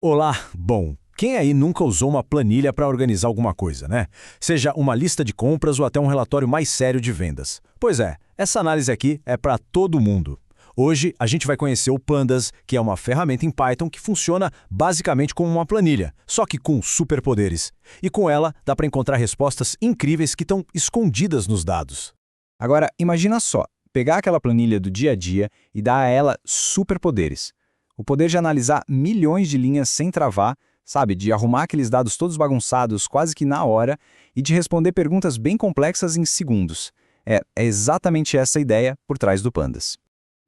Olá, bom, quem aí nunca usou uma planilha para organizar alguma coisa, né? Seja uma lista de compras ou até um relatório mais sério de vendas. Pois é, essa análise aqui é para todo mundo. Hoje a gente vai conhecer o Pandas, que é uma ferramenta em Python que funciona basicamente como uma planilha, só que com superpoderes. E com ela dá para encontrar respostas incríveis que estão escondidas nos dados. Agora, imagina só, pegar aquela planilha do dia a dia e dar a ela superpoderes. O poder de analisar milhões de linhas sem travar, sabe, de arrumar aqueles dados todos bagunçados quase que na hora e de responder perguntas bem complexas em segundos. É exatamente essa a ideia por trás do Pandas.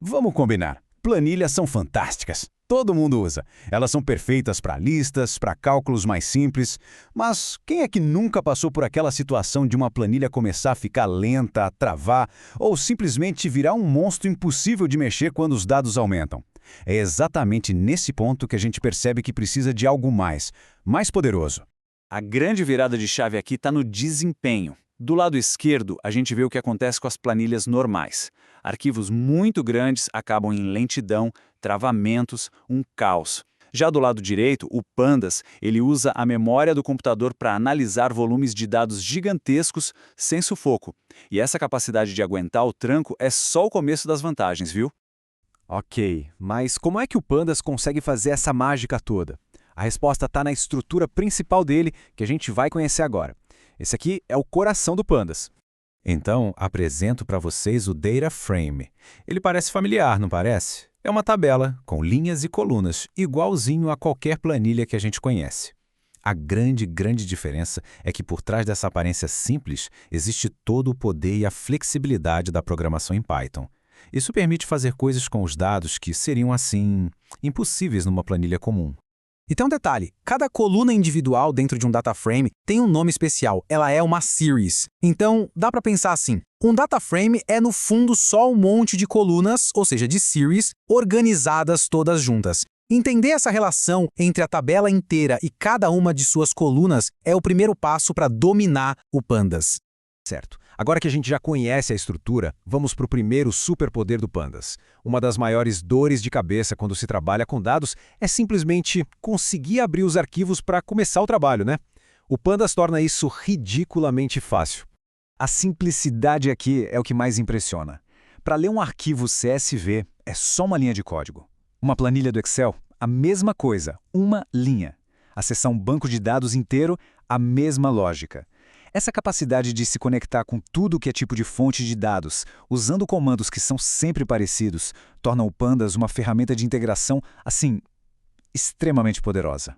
Vamos combinar. Planilhas são fantásticas. Todo mundo usa. Elas são perfeitas para listas, para cálculos mais simples. Mas quem é que nunca passou por aquela situação de uma planilha começar a ficar lenta, a travar, ou simplesmente virar um monstro impossível de mexer quando os dados aumentam? É exatamente nesse ponto que a gente percebe que precisa de algo mais poderoso. A grande virada de chave aqui está no desempenho. Do lado esquerdo, a gente vê o que acontece com as planilhas normais. Arquivos muito grandes acabam em lentidão, travamentos, um caos. Já do lado direito, o Pandas, ele usa a memória do computador para analisar volumes de dados gigantescos sem sufoco. E essa capacidade de aguentar o tranco é só o começo das vantagens, viu? Ok, mas como é que o Pandas consegue fazer essa mágica toda? A resposta está na estrutura principal dele, que a gente vai conhecer agora. Esse aqui é o coração do Pandas. Então, apresento para vocês o Data Frame. Ele parece familiar, não parece? É uma tabela com linhas e colunas, igualzinho a qualquer planilha que a gente conhece. A grande diferença é que por trás dessa aparência simples existe todo o poder e a flexibilidade da programação em Python. Isso permite fazer coisas com os dados que seriam, assim, impossíveis numa planilha comum. E tem um detalhe, cada coluna individual dentro de um data frame tem um nome especial, ela é uma series. Então, dá para pensar assim, um data frame é no fundo só um monte de colunas, ou seja, de series, organizadas todas juntas. Entender essa relação entre a tabela inteira e cada uma de suas colunas é o primeiro passo para dominar o Pandas. Certo. Agora que a gente já conhece a estrutura, vamos para o primeiro superpoder do Pandas. Uma das maiores dores de cabeça quando se trabalha com dados é simplesmente conseguir abrir os arquivos para começar o trabalho, né? O Pandas torna isso ridiculamente fácil. A simplicidade aqui é o que mais impressiona. Para ler um arquivo CSV, é só uma linha de código. Uma planilha do Excel, a mesma coisa, uma linha. Acessar um banco de dados inteiro, a mesma lógica. Essa capacidade de se conectar com tudo que é tipo de fonte de dados, usando comandos que são sempre parecidos, torna o Pandas uma ferramenta de integração, assim, extremamente poderosa.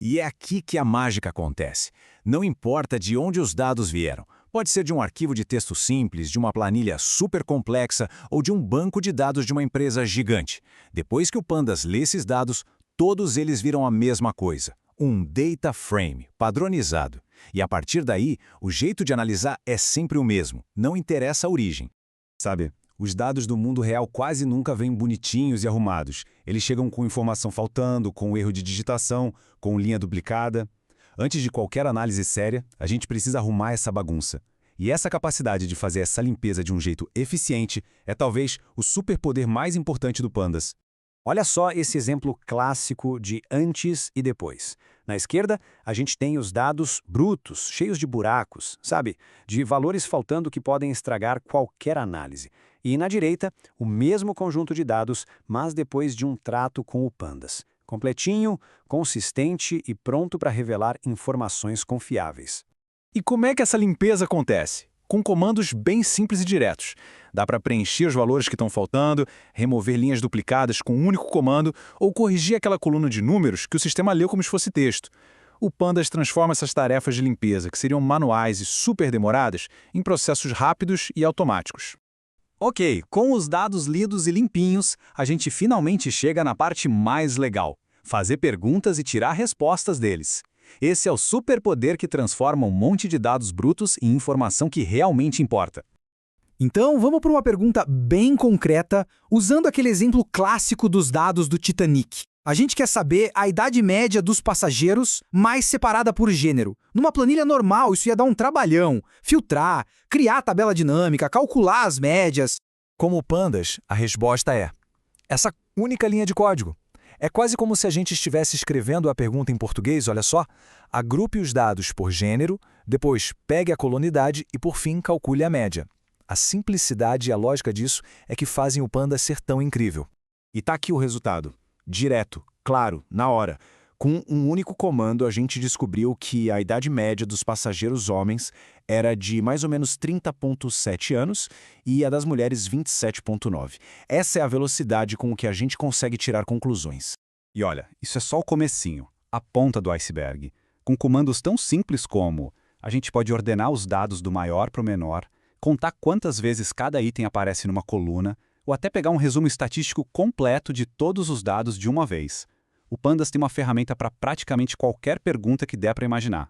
E é aqui que a mágica acontece. Não importa de onde os dados vieram. Pode ser de um arquivo de texto simples, de uma planilha super complexa ou de um banco de dados de uma empresa gigante. Depois que o Pandas lê esses dados, todos eles viram a mesma coisa. Um data frame, padronizado. E a partir daí, o jeito de analisar é sempre o mesmo, não interessa a origem. Sabe, os dados do mundo real quase nunca vêm bonitinhos e arrumados. Eles chegam com informação faltando, com erro de digitação, com linha duplicada. Antes de qualquer análise séria, a gente precisa arrumar essa bagunça. E essa capacidade de fazer essa limpeza de um jeito eficiente é talvez o superpoder mais importante do Pandas. Olha só esse exemplo clássico de antes e depois. Na esquerda, a gente tem os dados brutos, cheios de buracos, sabe? De valores faltando que podem estragar qualquer análise. E na direita, o mesmo conjunto de dados, mas depois de um trato com o Pandas. Completinho, consistente e pronto para revelar informações confiáveis. E como é que essa limpeza acontece? Com comandos bem simples e diretos. Dá para preencher os valores que estão faltando, remover linhas duplicadas com um único comando ou corrigir aquela coluna de números que o sistema leu como se fosse texto. O Pandas transforma essas tarefas de limpeza, que seriam manuais e super demoradas, em processos rápidos e automáticos. Ok, com os dados lidos e limpinhos, a gente finalmente chega na parte mais legal: fazer perguntas e tirar respostas deles. Esse é o superpoder que transforma um monte de dados brutos em informação que realmente importa. Então, vamos para uma pergunta bem concreta, usando aquele exemplo clássico dos dados do Titanic. A gente quer saber a idade média dos passageiros, mais separada por gênero. Numa planilha normal, isso ia dar um trabalhão. Filtrar, criar tabela dinâmica, calcular as médias. Como o Pandas, a resposta é essa única linha de código. É quase como se a gente estivesse escrevendo a pergunta em português, olha só. Agrupe os dados por gênero, depois pegue a colunidade e, por fim, calcule a média. A simplicidade e a lógica disso é que fazem o Panda ser tão incrível. E tá aqui o resultado. Direto, claro, na hora. Com um único comando, a gente descobriu que a idade média dos passageiros homens era de mais ou menos 30,7 anos e a das mulheres 27,9. Essa é a velocidade com que a gente consegue tirar conclusões. E olha, isso é só o comecinho, a ponta do iceberg. Com comandos tão simples como a gente pode ordenar os dados do maior para o menor, contar quantas vezes cada item aparece numa coluna, ou até pegar um resumo estatístico completo de todos os dados de uma vez. O Pandas tem uma ferramenta para praticamente qualquer pergunta que der para imaginar.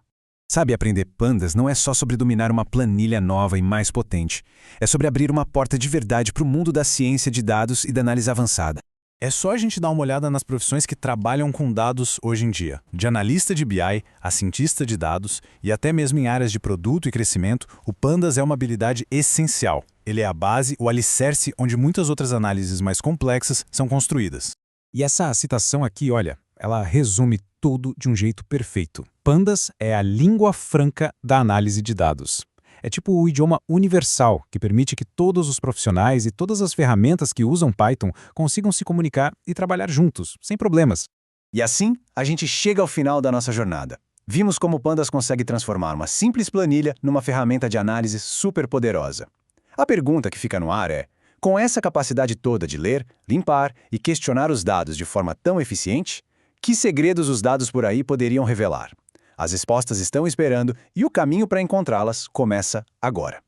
Sabe, aprender Pandas não é só sobre dominar uma planilha nova e mais potente. É sobre abrir uma porta de verdade para o mundo da ciência de dados e da análise avançada. É só a gente dar uma olhada nas profissões que trabalham com dados hoje em dia. De analista de BI a cientista de dados e até mesmo em áreas de produto e crescimento, o Pandas é uma habilidade essencial. Ele é a base, o alicerce onde muitas outras análises mais complexas são construídas. E essa citação aqui, olha, ela resume tudo de um jeito perfeito. Pandas é a língua franca da análise de dados. É tipo o idioma universal, que permite que todos os profissionais e todas as ferramentas que usam Python consigam se comunicar e trabalhar juntos, sem problemas. E assim, a gente chega ao final da nossa jornada. Vimos como o Pandas consegue transformar uma simples planilha numa ferramenta de análise super poderosa. A pergunta que fica no ar é: com essa capacidade toda de ler, limpar e questionar os dados de forma tão eficiente, que segredos os dados por aí poderiam revelar? As respostas estão esperando e o caminho para encontrá-las começa agora.